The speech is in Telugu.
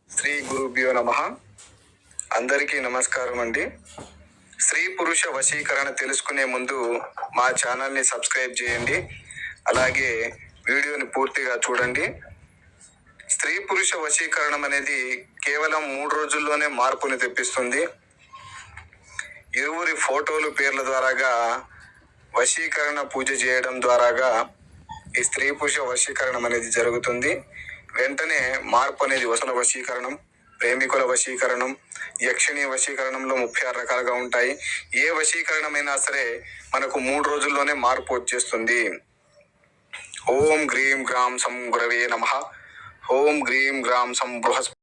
శ్రీ గురుభ్యో నమః. అందరికీ నమస్కారం అండి. స్త్రీ పురుష వశీకరణ తెలుసుకునే ముందు మా ఛానల్ని సబ్స్క్రైబ్ చేయండి. అలాగే వీడియోని పూర్తిగా చూడండి. స్త్రీ పురుష వశీకరణం అనేది కేవలం 3 రోజుల్లోనే మార్పుని తెప్పిస్తుంది. ఇరువురి ఫోటోలు పేర్ల ద్వారాగా వశీకరణ పూజ చేయడం ద్వారాగా ఈ స్త్రీ పురుష వశీకరణం అనేది జరుగుతుంది. వెంటనే మార్పు అనేది వసల వశీకరణం, ప్రేమికుల వశీకరణం, యక్షిణి వశీకరణంలో 36 రకాలుగా ఉంటాయి. ఏ వశీకరణమైనా సరే మనకు 3 రోజుల్లోనే మార్పు వచ్చేస్తుంది. ఓం గ్రీం గ్రాం సం గురవే నమః. ఓం గ్రీం గ్రాం సం బృహస్పతి